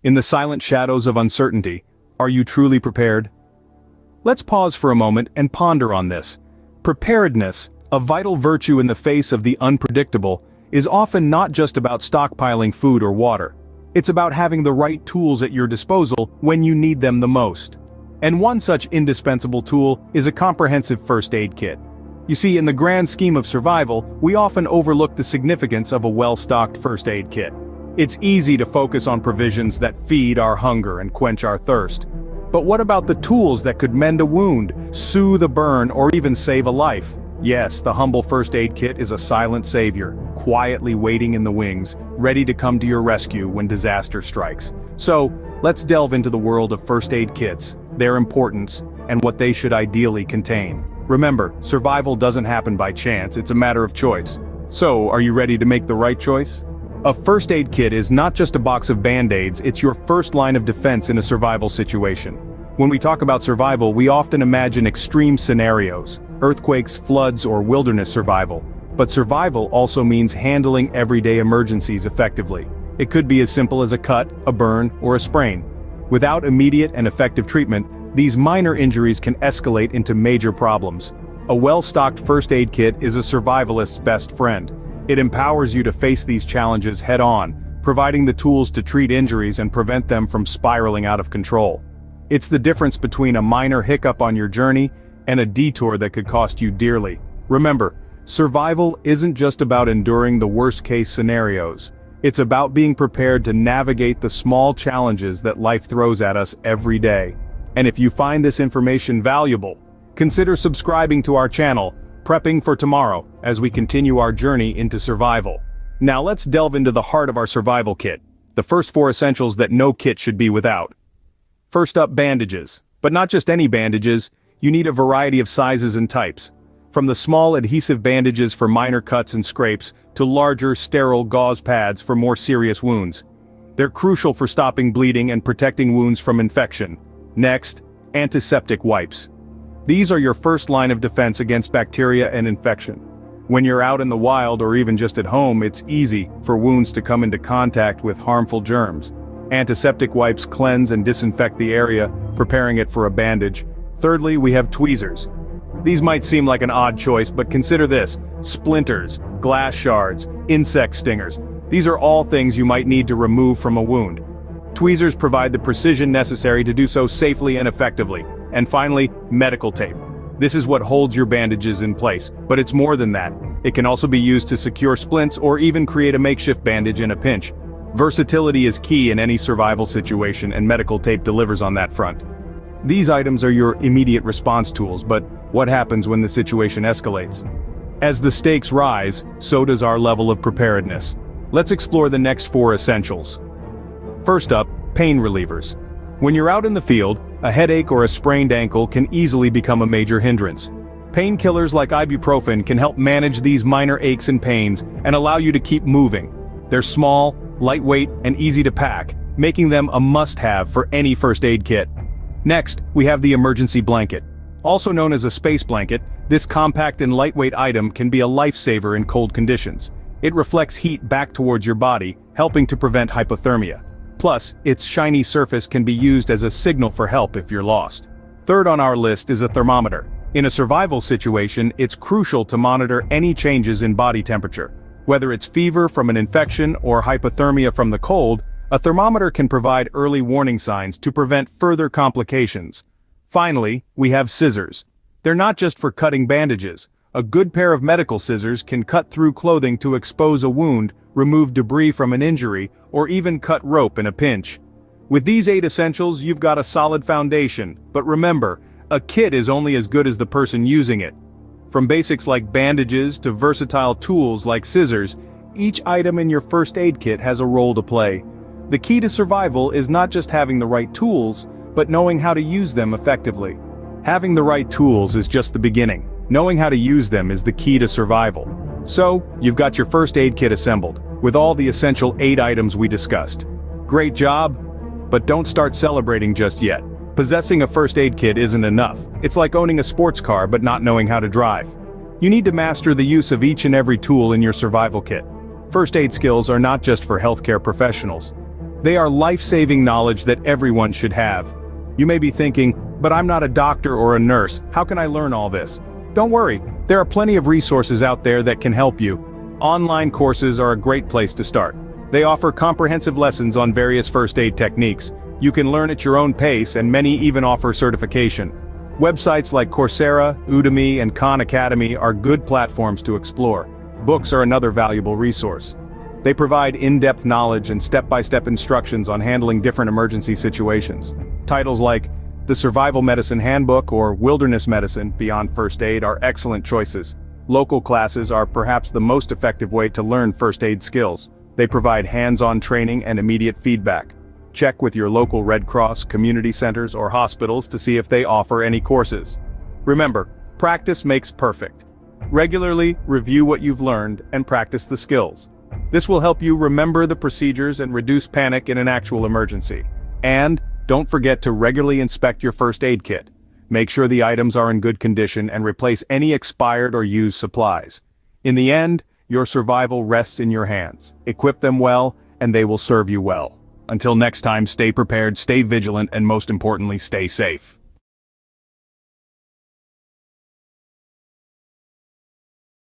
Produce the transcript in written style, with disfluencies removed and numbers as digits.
In the silent shadows of uncertainty, are you truly prepared? Let's pause for a moment and ponder on this. Preparedness, a vital virtue in the face of the unpredictable, is often not just about stockpiling food or water. It's about having the right tools at your disposal when you need them the most. And one such indispensable tool is a comprehensive first aid kit. You see, in the grand scheme of survival, we often overlook the significance of a well-stocked first aid kit. It's easy to focus on provisions that feed our hunger and quench our thirst. But what about the tools that could mend a wound, soothe a burn, or even save a life? Yes, the humble first aid kit is a silent savior, quietly waiting in the wings, ready to come to your rescue when disaster strikes. So, let's delve into the world of first aid kits, their importance, and what they should ideally contain. Remember, survival doesn't happen by chance, it's a matter of choice. So, are you ready to make the right choice? A first aid kit is not just a box of band-aids, it's your first line of defense in a survival situation. When we talk about survival, we often imagine extreme scenarios, earthquakes, floods, or wilderness survival. But survival also means handling everyday emergencies effectively. It could be as simple as a cut, a burn, or a sprain. Without immediate and effective treatment, these minor injuries can escalate into major problems. A well-stocked first aid kit is a survivalist's best friend. It empowers you to face these challenges head-on, providing the tools to treat injuries and prevent them from spiraling out of control. It's the difference between a minor hiccup on your journey and a detour that could cost you dearly. Remember, survival isn't just about enduring the worst-case scenarios. It's about being prepared to navigate the small challenges that life throws at us every day. And if you find this information valuable, consider subscribing to our channel, Prepping for Tomorrow, as we continue our journey into survival. Now let's delve into the heart of our survival kit, the first 4 essentials that no kit should be without. First up, bandages. But not just any bandages, you need a variety of sizes and types. From the small adhesive bandages for minor cuts and scrapes, to larger sterile gauze pads for more serious wounds. They're crucial for stopping bleeding and protecting wounds from infection. Next, antiseptic wipes. These are your first line of defense against bacteria and infection. When you're out in the wild or even just at home, it's easy for wounds to come into contact with harmful germs. Antiseptic wipes cleanse and disinfect the area, preparing it for a bandage. Thirdly, we have tweezers. These might seem like an odd choice, but consider this: splinters, glass shards, insect stingers. These are all things you might need to remove from a wound. Tweezers provide the precision necessary to do so safely and effectively. And finally, medical tape. This is what holds your bandages in place, but it's more than that. It can also be used to secure splints or even create a makeshift bandage in a pinch. Versatility is key in any survival situation, and medical tape delivers on that front. These items are your immediate response tools, but what happens when the situation escalates? As the stakes rise, so does our level of preparedness. Let's explore the next 4 essentials. First up, pain relievers. When you're out in the field, a headache or a sprained ankle can easily become a major hindrance. Painkillers like ibuprofen can help manage these minor aches and pains and allow you to keep moving. They're small, lightweight, and easy to pack, making them a must-have for any first aid kit. Next, we have the emergency blanket. Also known as a space blanket, this compact and lightweight item can be a lifesaver in cold conditions. It reflects heat back towards your body, helping to prevent hypothermia. Plus, its shiny surface can be used as a signal for help if you're lost. Third on our list is a thermometer. In a survival situation, it's crucial to monitor any changes in body temperature. Whether it's fever from an infection or hypothermia from the cold, a thermometer can provide early warning signs to prevent further complications. Finally, we have scissors. They're not just for cutting bandages. A good pair of medical scissors can cut through clothing to expose a wound, remove debris from an injury, or even cut rope in a pinch. With these 8 essentials, you've got a solid foundation, but remember, a kit is only as good as the person using it. From basics like bandages to versatile tools like scissors, each item in your first aid kit has a role to play. The key to survival is not just having the right tools, but knowing how to use them effectively. Having the right tools is just the beginning. Knowing how to use them is the key to survival. So, you've got your first aid kit assembled, with all the essential 8 items we discussed. Great job, but don't start celebrating just yet. Possessing a first aid kit isn't enough. It's like owning a sports car but not knowing how to drive. You need to master the use of each and every tool in your survival kit. First aid skills are not just for healthcare professionals. They are life-saving knowledge that everyone should have. You may be thinking, but I'm not a doctor or a nurse, how can I learn all this? Don't worry, there are plenty of resources out there that can help you. Online courses are a great place to start. They offer comprehensive lessons on various first aid techniques. You can learn at your own pace, and many even offer certification. Websites like Coursera, Udemy, and Khan Academy are good platforms to explore. Books are another valuable resource. They provide in-depth knowledge and step-by-step instructions on handling different emergency situations. Titles like The Survival Medicine Handbook or Wilderness Medicine Beyond First Aid are excellent choices. Local classes are perhaps the most effective way to learn first aid skills. They provide hands-on training and immediate feedback. Check with your local Red Cross, community centers, or hospitals to see if they offer any courses. Remember, practice makes perfect. Regularly review what you've learned and practice the skills. This will help you remember the procedures and reduce panic in an actual emergency. And don't forget to regularly inspect your first aid kit. Make sure the items are in good condition and replace any expired or used supplies. In the end, your survival rests in your hands. Equip them well, and they will serve you well. Until next time, stay prepared, stay vigilant, and most importantly, stay safe.